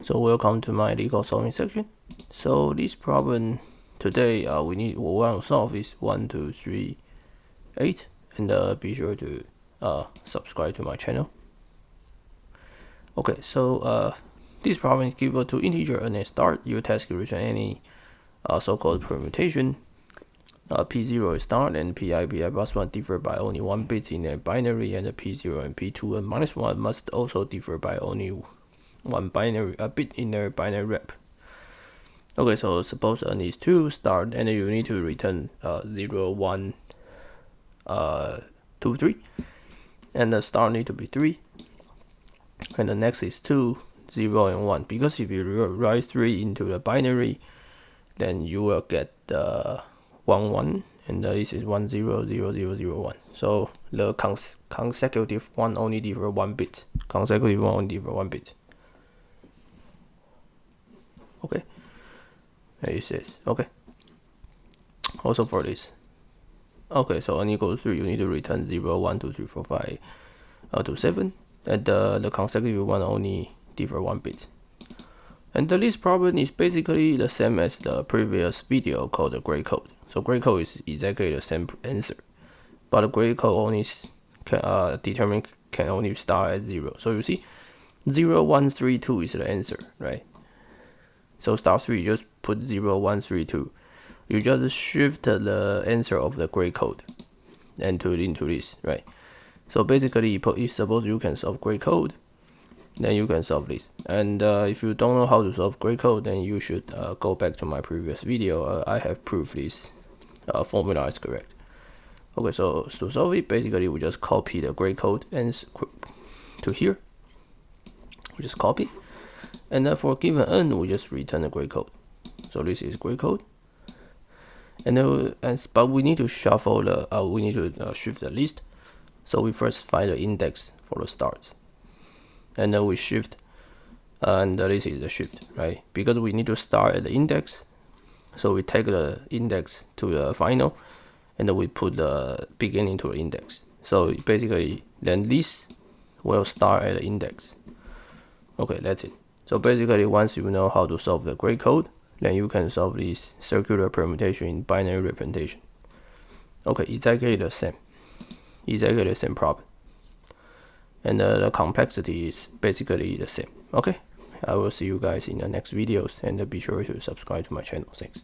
So welcome to my Leetcode solving section. So this problem today we want to solve is 1, 2, 3, 8, and be sure to subscribe to my channel. Okay, so this problem is given to integer and a start. Your task is return any so-called permutation. P0 is start and Pi plus 1 differ by only 1 bit in a binary, and the P0 and P2 and minus 1 must also differ by only one bit in their binary wrap. Okay, so suppose n is 2 start, and you need to return 0, 1, 2, 3, and the start need to be 3, and the next is 2, 0, and 1. Because if you write 3 into the binary, then you will get 1, 1, and this is 1, 0, 0, 0, 0, 1. So the consecutive one only differ 1 bit. Consecutive one only differ 1 bit. Okay, it says okay. Also for this, okay, so n equals 3, you need to return 0, 1, 2, 3, 4, 5 to 7, and the consecutive one only differ 1 bit. And this problem is basically the same as the previous video called the gray code. So gray code is exactly the same answer, but the gray code only can only start at 0. So you see, 0, 1, 3, 2 is the answer, right? So start 3, just put 0, 1, 3, 2. You just shift the answer of the gray code and into this, right? So basically, if suppose you can solve gray code, then you can solve this. And if you don't know how to solve gray code, then you should go back to my previous video. I have proved this formula is correct. Okay, so to solve it, basically we just copy the gray code and to here. We just copy. And then for given n, we just return the gray code. So this is gray code. And then, but we need to shuffle the, we need to shift the list. So we first find the index for the start. And then we shift, and this is the shift, right? Because we need to start at the index. So we take the index to the final, and then we put the beginning to the index. So basically, then this will start at the index. Okay, that's it. So basically, once you know how to solve the gray code, then you can solve this circular permutation in binary representation. Okay, exactly the same problem. And the complexity is basically the same. Okay, I will see you guys in the next videos, and be sure to subscribe to my channel. Thanks.